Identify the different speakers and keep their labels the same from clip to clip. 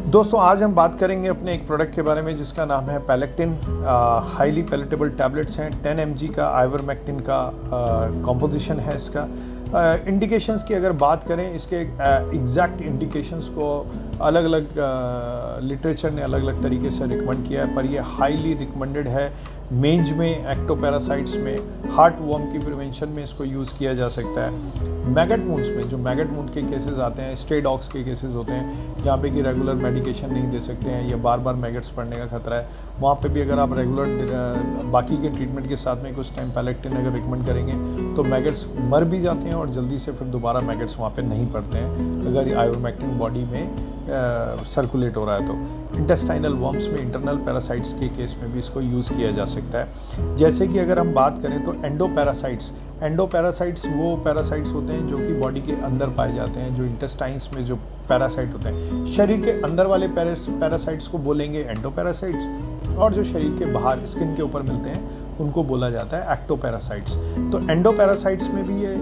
Speaker 1: दोस्तों आज हम बात करेंगे अपने एक प्रोडक्ट के बारे में जिसका नाम है पैलेक्टिन। हाईली पैलेटेबल टैबलेट्स हैं। 10 mg का आइवरमेक्टिन का कॉम्पोजिशन है इसका। इंडिकेशंस की अगर बात करें, इसके एग्जैक्ट इंडिकेशंस को अलग अलग लिटरेचर ने अलग अलग तरीके से रिकमेंड किया है, पर ये हाईली रिकमेंडेड है। मेंज में, एक्टोपैरासाइट्स में, हार्ट वर्म की प्रिवेंशन में इसको यूज़ किया जा सकता है। मैगट वुंड्स में, जो मैगट वुंड के केसेस आते हैं, स्ट्रे डॉग्स के केसेस होते हैं जहाँ पे कि रेगुलर मेडिकेशन नहीं दे सकते हैं या बार बार मैगट्स पड़ने का खतरा है, वहाँ पे भी अगर आप रेगुलर बाकी के ट्रीटमेंट के साथ में कुछ टाइम पैलेक्टिन अगर रिकमेंड करेंगे तो मैगट्स मर भी जाते हैं और जल्दी से फिर दोबारा मैगट्स वहाँ पे नहीं पड़ते हैं अगर आइवरमेक्टिन बॉडी में सर्कुलेट हो रहा है तो। इंटेस्टाइनल वर्म्स में, इंटरनल पैरासाइट्स के केस में भी इसको यूज़ किया जा सकता है। जैसे कि अगर हम बात करें तो एंडोपैरासाइट्स वो पैरासाइट्स होते हैं जो कि बॉडी के अंदर पाए जाते हैं, जो इंटेस्टाइन्स में जो पैरासाइट होते हैं। शरीर के अंदर वाले पैरासाइट्स को बोलेंगे एंडोपैरासाइट्स, और जो शरीर के बाहर स्किन के ऊपर मिलते हैं उनको बोला जाता है एक्टोपैरासाइट्स। तो एंडोपैरासाइट्स में भी ये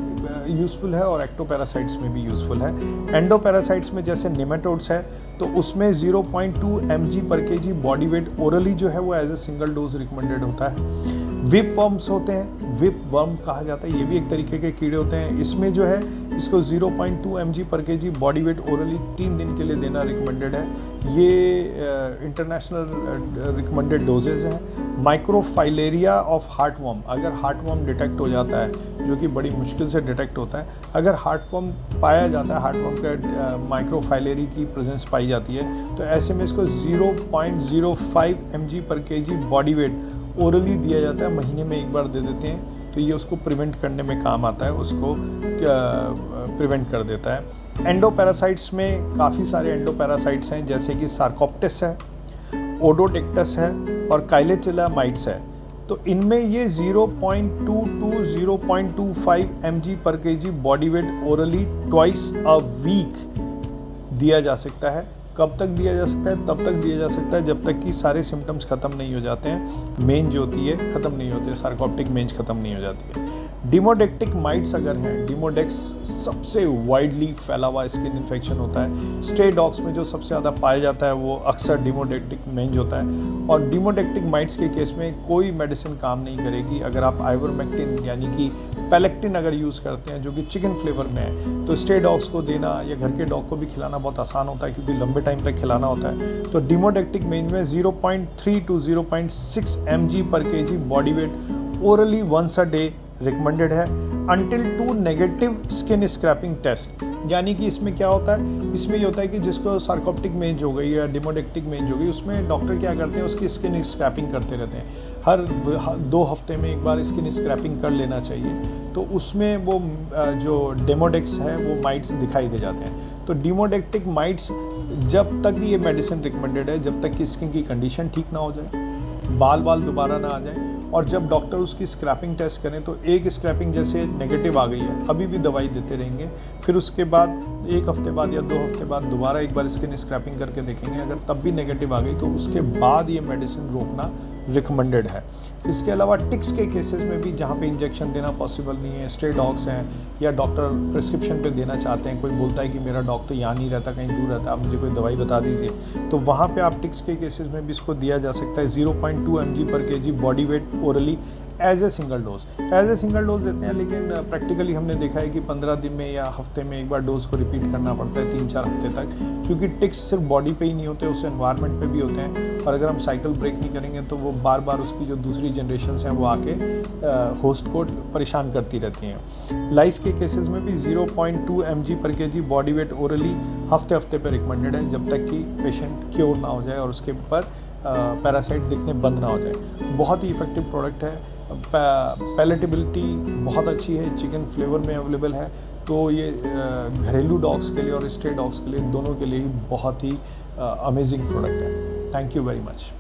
Speaker 1: यूज़फुल है और एक्टोपैरासाइट्स में भी यूज़फुल है। एंडोपैरासाइट्स में जैसे नेमेटोड्स है तो उसमें 0.2 mg/kg बॉडी वेट ओरली जो है वो as a single dose recommended होता है। विप वर्म्स होते हैं, विप वर्म कहा जाता है, ये भी एक तरीके के कीड़े होते हैं। इसमें जो है इसको 0.2 mg/kg बॉडी वेट ओरली 3 दिन के लिए देना रिकमेंडेड है। ये इंटरनेशनल रिकमेंडेड डोजेज हैं। माइक्रोफाइलेरिया ऑफ हार्टवर्म, अगर हार्टवर्म डिटेक्ट हो जाता है, जो कि बड़ी मुश्किल से डिटेक्ट होता है, अगर हार्टवर्म पाया जाता है, हार्टवर्म का माइक्रोफाइलेरी की प्रेजेंस पाई जाती है, तो ऐसे में इसको 0.05 mg/kg बॉडी वेट ओरली दिया जाता है, महीने में एक बार दे देते हैं, तो ये उसको प्रिवेंट करने में काम आता है, उसको प्रिवेंट कर देता है। एंडोपैरासाइट्स में काफ़ी सारे एंडोपैरासाइट्स हैं, जैसे कि सार्कोप्टेस है, ओडोडेक्टस है और काइलेटिला माइट्स है। तो इनमें ये 0.2 to 0.25 mg/kg body weight orally twice a week दिया जा सकता है। कब तक दिया जा सकता है? तब तक दिया जा सकता है जब तक कि सारे सिम्टम्स ख़त्म नहीं हो जाते हैं, मेंज जो होती है ख़त्म नहीं होती है, सार्कोप्टिक मेंज ख़त्म नहीं हो जाती है। डिमोडेक्टिक माइट्स अगर हैं, डिमोडेक्स सबसे वाइडली फैला हुआ स्किन इन्फेक्शन होता है। स्ट्रे डॉग्स में जो सबसे ज़्यादा पाया जाता है वो अक्सर डिमोडेक्टिक मेंज होता है, और डिमोडेक्टिक माइट्स के केस में कोई मेडिसिन काम नहीं करेगी अगर आप आइवरमेक्टिन यानी कि पैलेक्टिन अगर यूज़ करते हैं, जो कि चिकन फ्लेवर में है। तो स्ट्रे डॉग्स को देना या घर के डॉग को भी खिलाना बहुत आसान होता है क्योंकि लंबे टाइम तक खिलाना होता है। तो डिमोडेक्टिक मेंज में 0.3 to 0.6 mg/kg body weight orally once a day recommended है until 2 negative skin scraping test. यानी कि इसमें क्या होता है, इसमें ये होता है कि जिसको सार्कोप्टिक मेंज हो गई या डिमोडेक्टिक मेंज हो गई, उसमें डॉक्टर क्या करते हैं, उसकी स्किन स्क्रैपिंग करते रहते हैं। हर 2 हफ्ते में एक बार स्किन स्क्रैपिंग कर लेना चाहिए, तो उसमें वो जो डेमोडेक्स है वो माइट्स दिखाई दे जाते हैं। तो डिमोडेक्टिक माइट्स जब तक ये मेडिसिन रिकमेंडेड है, जब तक कि स्किन की कंडीशन ठीक ना हो जाए, बाल दोबारा ना आ जाए, और जब डॉक्टर उसकी स्क्रैपिंग टेस्ट करें तो एक स्क्रैपिंग जैसे नेगेटिव आ गई है, अभी भी दवाई देते रहेंगे। फिर उसके बाद 1 हफ्ते बाद या 2 हफ्ते बाद दोबारा एक बार स्किन स्क्रैपिंग करके देखेंगे, अगर तब भी नेगेटिव आ गई तो उसके बाद ये मेडिसिन रोकना रिकमेंडेड है। इसके अलावा टिक्स के केसेस में भी जहाँ पे इंजेक्शन देना पॉसिबल नहीं है, स्ट्रे डॉग्स हैं या डॉक्टर प्रिस्क्रिप्शन पे देना चाहते हैं, कोई बोलता है कि मेरा डॉग तो यहाँ नहीं रहता, कहीं दूर रहता, आप मुझे कोई दवाई बता दीजिए, तो वहाँ पे आप टिक्स के केसेस में भी इसको दिया जा सकता है। 0.2 mg/kg body weight orally as a single dose देते हैं, लेकिन प्रैक्टिकली हमने देखा है कि 15 दिन में या हफ्ते में एक बार डोज को रिपीट करना पड़ता है 3-4 हफ्ते तक, क्योंकि टिक्स सिर्फ बॉडी पे ही नहीं होते, उस एनवायरनमेंट पे भी होते हैं, और अगर हम साइकिल ब्रेक नहीं करेंगे तो वो बार बार उसकी जो दूसरी जनरेशन हैं वो आके होस्ट को परेशान करती रहती हैं। लाइस के केसेस में भी 0.2 mg/kg बॉडी वेट ओरली हफ्ते पे रिकमेंडेड है, जब तक कि पेशेंट क्योर ना हो जाए और उसके ऊपर पैरासाइट दिखने बंद ना हो जाए। बहुत ही इफेक्टिव प्रोडक्ट है, पैलेटेबिलिटी बहुत अच्छी है, चिकन फ्लेवर में अवेलेबल है, तो ये घरेलू डॉग्स के लिए और स्ट्रे डॉग्स के लिए दोनों के लिए ही बहुत ही अमेजिंग प्रोडक्ट है। Thank you very much.